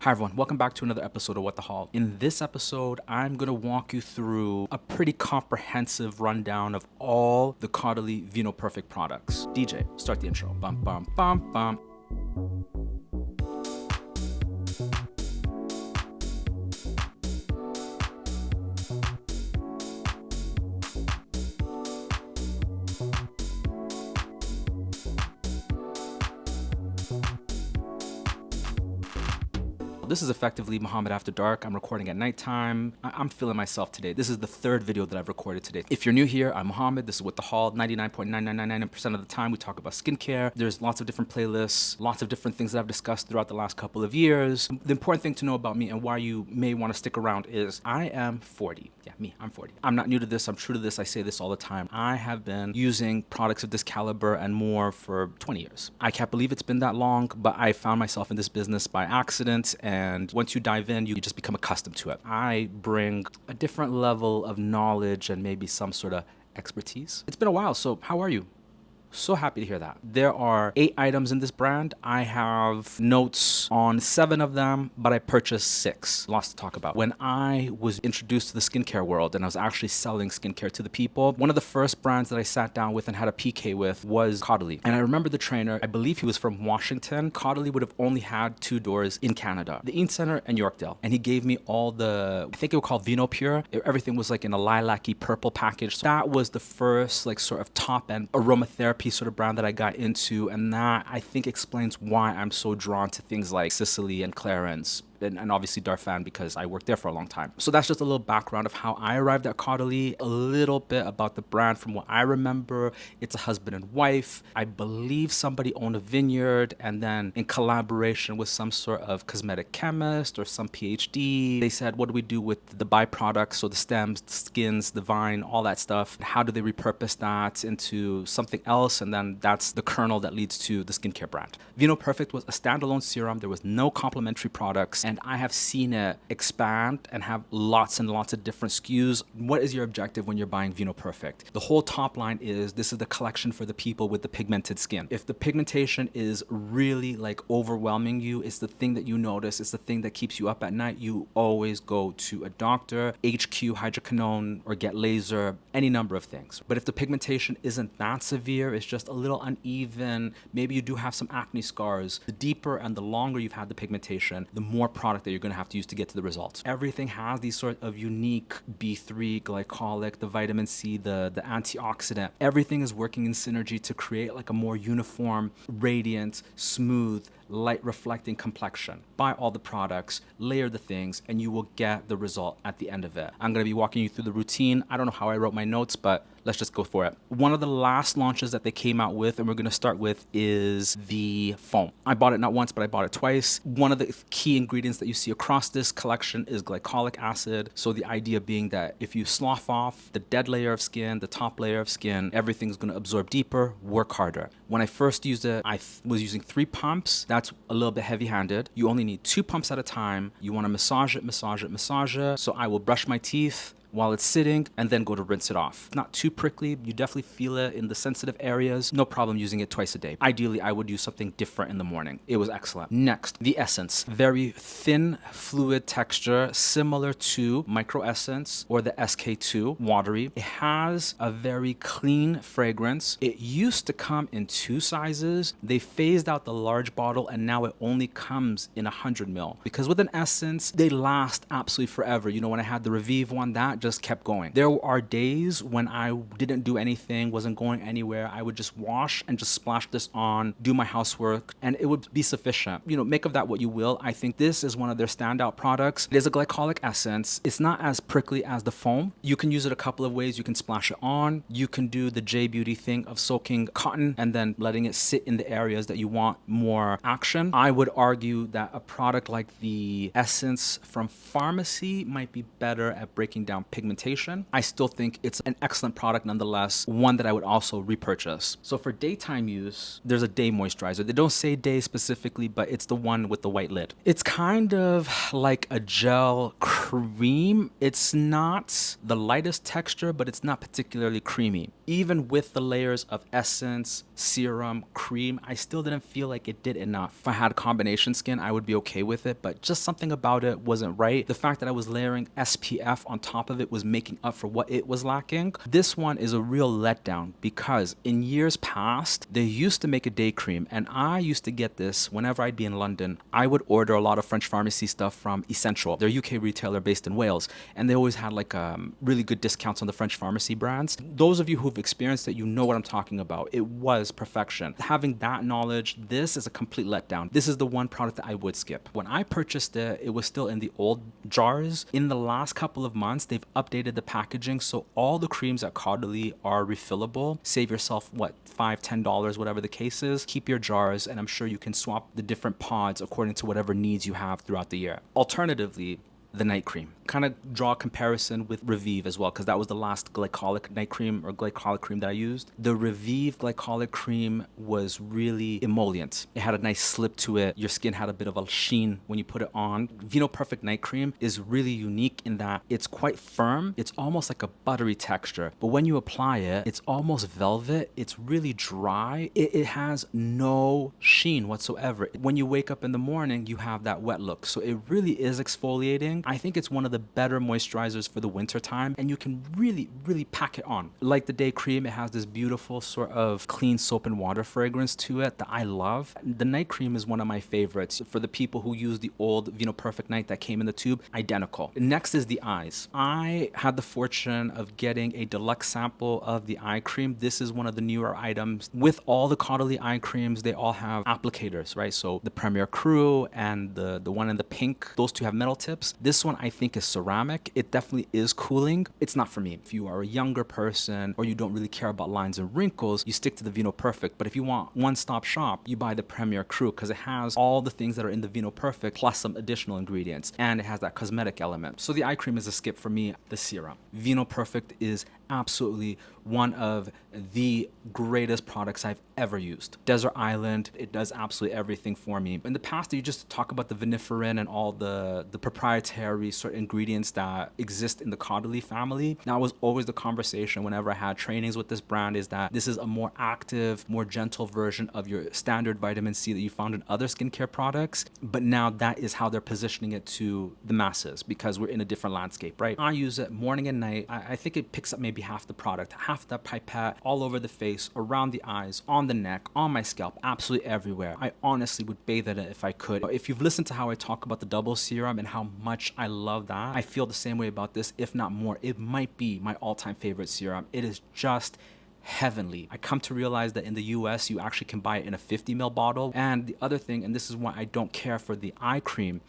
Hi everyone, welcome back to another episode of What the Haul. In this episode, I'm going to walk you through a pretty comprehensive rundown of all the CAUDALIE Vinoperfect products. DJ, start the intro. Bum, bum, bum, bum. This is effectively Muhammad After Dark. I'm recording at nighttime. I'm feeling myself today. This is the third video that I've recorded today. If you're new here, I'm Muhammad. This is What the Haul. 99.9999% of the time, we talk about skincare. There's lots of different playlists, lots of different things that I've discussed throughout the last couple of years. The important thing to know about me and why you may want to stick around is I am 40. Yeah, me, I'm 40. I'm not new to this. I'm true to this. I say this all the time. I have been using products of this caliber and more for 20 years. I can't believe it's been that long, but I found myself in this business by accident. And once you dive in, you just become accustomed to it. I bring a different level of knowledge and maybe some sort of expertise. It's been a while, so how are you? So happy to hear that. There are 8 items in this brand. I have notes on 7 of them, but I purchased 6. Lots to talk about. When I was introduced to the skincare world and I was actually selling skincare to the people, one of the first brands that I sat down with and had a PK with was CAUDALIE. And I remember the trainer, I believe he was from Washington. CAUDALIE would have only had 2 doors in Canada, the Eaton Center and Yorkdale. And he gave me all I think it was called Vinopure. Everything was like in a lilac-y purple package. So that was the first like sort of top end aromatherapy sort of brand that I got into, and that I think explains why I'm so drawn to things like Sicily and Clarence. And obviously Darphin because I worked there for a long time. So that's just a little background of how I arrived at CAUDALIE, a little bit about the brand from what I remember. It's a husband and wife. I believe somebody owned a vineyard and then in collaboration with some sort of cosmetic chemist or some PhD, they said, what do we do with the byproducts? So the stems, the skins, the vine, all that stuff. How do they repurpose that into something else? And then that's the kernel that leads to the skincare brand. Vinoperfect was a standalone serum. There was no complementary products. And I have seen it expand and have lots and lots of different SKUs. What is your objective when you're buying Vinoperfect? The whole top line is this is the collection for the people with the pigmented skin. If the pigmentation is really like overwhelming you, it's the thing that you notice, it's the thing that keeps you up at night, you always go to a doctor, HQ, hydroquinone, or get laser, any number of things. But if the pigmentation isn't that severe, it's just a little uneven, maybe you do have some acne scars, the deeper and the longer you've had the pigmentation, the more product that you're going to have to use to get to the results. Everything has these sort of unique B3, glycolic, the vitamin C, the antioxidant. Everything is working in synergy to create like a more uniform, radiant, smooth, light reflecting complexion. Buy all the products, layer the things, and you will get the result at the end of it. I'm going to be walking you through the routine. I don't know how I wrote my notes, but let's just go for it. One of the last launches that they came out with, and we're going to start with, is the foam. I bought it not once, but I bought it twice. One of the key ingredients that you see across this collection is glycolic acid. So the idea being that if you slough off the dead layer of skin, the top layer of skin, everything's going to absorb deeper, work harder. When I first used it, I was using 3 pumps. That's a little bit heavy-handed. You only need 2 pumps at a time. You want to massage it, massage it, massage it. So I will brush my teeth while it's sitting and then go to rinse it off. Not too prickly. You definitely feel it in the sensitive areas. No problem using it twice a day. Ideally, I would use something different in the morning. It was excellent. Next, the essence. Very thin fluid texture, similar to Micro Essence or the SK2, watery. It has a very clean fragrance. It used to come in 2 sizes. They phased out the large bottle and now it only comes in 100 ml. Because with an essence, they last absolutely forever. You know, when I had the Revive one, that just kept going. There are days when I didn't do anything, wasn't going anywhere. I would just wash and just splash this on, do my housework, and it would be sufficient. You know, make of that what you will. I think this is one of their standout products. It is a glycolic essence. It's not as prickly as the foam. You can use it a couple of ways. You can splash it on. You can do the J Beauty thing of soaking cotton and then letting it sit in the areas that you want more action. I would argue that a product like the essence from FARMACY might be better at breaking down have pigmentation, I still think it's an excellent product nonetheless, one that I would also repurchase. So for daytime use, there's a day moisturizer. They don't say day specifically, but it's the one with the white lid. It's kind of like a gel cream. It's not the lightest texture, but it's not particularly creamy. Even with the layers of essence, serum, cream, I still didn't feel like it did enough. If I had combination skin, I would be okay with it, but just something about it wasn't right. The fact that I was layering SPF on top of it was making up for what it was lacking. This one is a real letdown because in years past, they used to make a day cream, and I used to get this whenever I'd be in London. I would order a lot of French Pharmacy stuff from Essential. They're a UK retailer based in Wales, and they always had like really good discounts on the French Pharmacy brands. Those of you who've experienced it, you know what I'm talking about. It was perfection. Having that knowledge, this is a complete letdown. This is the one product that I would skip. When I purchased it, it was still in the old jars. In the last couple of months, they've updated the packaging, so all the creams at CAUDALIE are refillable. Save yourself, what, $5, $10, whatever the case is. Keep your jars, and I'm sure you can swap the different pods according to whatever needs you have throughout the year. Alternatively, the night cream. Kind of draw a comparison with Revive as well, because that was the last glycolic night cream or glycolic cream that I used. The Revive glycolic cream was really emollient. It had a nice slip to it. Your skin had a bit of a sheen when you put it on. Vinoperfect night cream is really unique in that it's quite firm. It's almost like a buttery texture, but when you apply it, it's almost velvet. It's really dry. It has no sheen whatsoever. When you wake up in the morning, you have that wet look. So it really is exfoliating. I think it's one of the better moisturizers for the winter time, and you can really pack it on. Like the day cream, it has this beautiful sort of clean soap and water fragrance to it that I love. The night cream is one of my favorites. For the people who use the old Vinoperfect night that came in the tube, identical. Next is the eyes. I had the fortune of getting a deluxe sample of the eye cream. This is one of the newer items. With all the CAUDALIE eye creams, they all have applicators, right? So the Premier Cru and the one in the pink, those two have metal tips. This one I think is ceramic. It definitely is cooling. It's not for me. If you are a younger person or you don't really care about lines and wrinkles, you stick to the Vinoperfect. But if you want one-stop shop, you buy the Premier Cru because it has all the things that are in the Vinoperfect plus some additional ingredients, and it has that cosmetic element. So the eye cream is a skip for me. The serum. Vinoperfect is absolutely one of the greatest products I've ever used. Desert Island, it does absolutely everything for me. In the past, you just talk about the viniferin and all the proprietary sort of ingredients that exist in the CAUDALIE family. That was always the conversation whenever I had trainings with this brand, is that this is a more active, more gentle version of your standard vitamin C that you found in other skincare products. But now that is how they're positioning it to the masses because we're in a different landscape, right? I use it morning and night. I think it picks up maybe half the product, half the pipette, all over the face, around the eyes, on the neck, on my scalp, absolutely everywhere. I honestly would bathe in it if I could. If you've listened to how I talk about the double serum and how much I love that, I feel the same way about this, if not more. It might be my all-time favorite serum. It is just heavenly. I come to realize that in the US, you actually can buy it in a 50 ml bottle. And the other thing, and this is why I don't care for the eye cream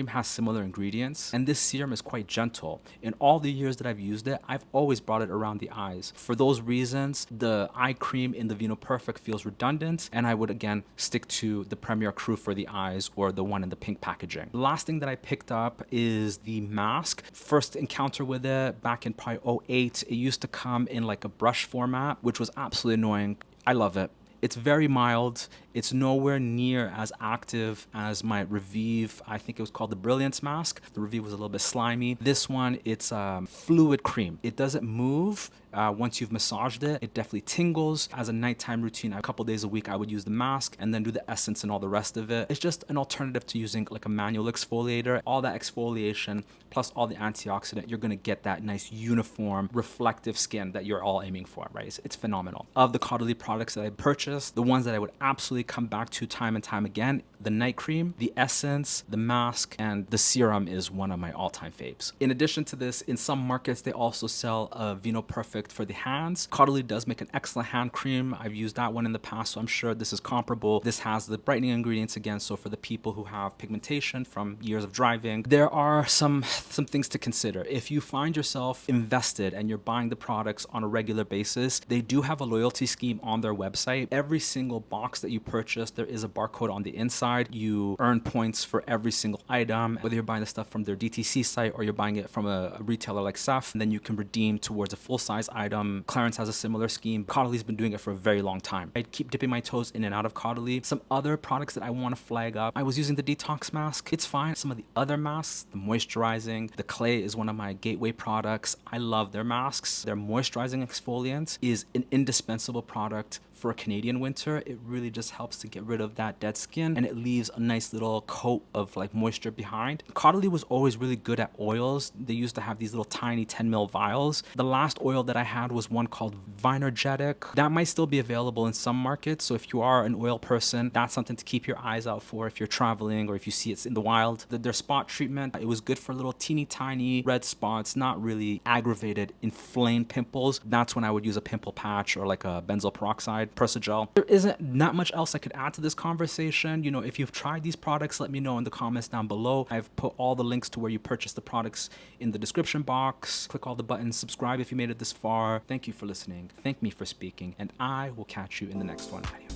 has similar ingredients, and this serum is quite gentle. In all the years that I've used it, I've always brought it around the eyes. For those reasons, the eye cream in the Vinoperfect feels redundant, and I would again stick to the Premier Cru for the eyes or the one in the pink packaging. The last thing that I picked up is the mask. First encounter with it back in probably 2008. It used to come in like a brush format, which was absolutely annoying. I love it. It's very mild. It's nowhere near as active as my Revive. I think it was called the Brilliance mask. The Revive was a little bit slimy. This one, it's fluid cream. It doesn't move. Once you've massaged it, it definitely tingles. As a nighttime routine, a couple days a week, I would use the mask and then do the essence and all the rest of it. It's just an alternative to using like a manual exfoliator. All that exfoliation plus all the antioxidant, you're gonna get that nice uniform reflective skin that you're all aiming for, right? It's phenomenal. Of the CAUDALIE products that I purchased, the ones that I would absolutely come back to time and time again, the night cream, the essence, the mask, and the serum is one of my all-time faves. In addition to this, in some markets, they also sell a Vinoperfect for the hands. CAUDALIE does make an excellent hand cream. I've used that one in the past, so I'm sure this is comparable. This has the brightening ingredients again, so for the people who have pigmentation from years of driving, there are some things to consider. If you find yourself invested and you're buying the products on a regular basis, they do have a loyalty scheme on their website. every single box that you purchase, there is a barcode on the inside. You earn points for every single item, whether you're buying the stuff from their DTC site or you're buying it from a retailer like Saf, and then you can redeem towards a full-size item. Clarins has a similar scheme. Caudalie's been doing it for a very long time. I keep dipping my toes in and out of Caudalie. Some other products that I want to flag up, I was using the detox mask. It's fine. Some of the other masks, the moisturizing, the clay is one of my gateway products. I love their masks. Their moisturizing exfoliant is an indispensable product for a Canadian winter. It really just helps to get rid of that dead skin, and it leaves a nice little coat of like moisture behind. Caudalie was always really good at oils. They used to have these little tiny 10 ml vials. The last oil that I had was one called Vinoperfect. That might still be available in some markets, so if you are an oil person, that's something to keep your eyes out for if you're traveling or if you see it's in the wild. Their spot treatment, it was good for little teeny tiny red spots, not really aggravated inflamed pimples. That's when I would use a pimple patch or like a benzoyl peroxide Persogel. There isn't not much else I could add to this conversation. You know, if you've tried these products, let me know in the comments down below. I've put all the links to where you purchase the products in the description box. Click all the buttons, subscribe if you made it this far. Thank you for listening. Thank me for speaking, and I will catch you in the next one. Adios.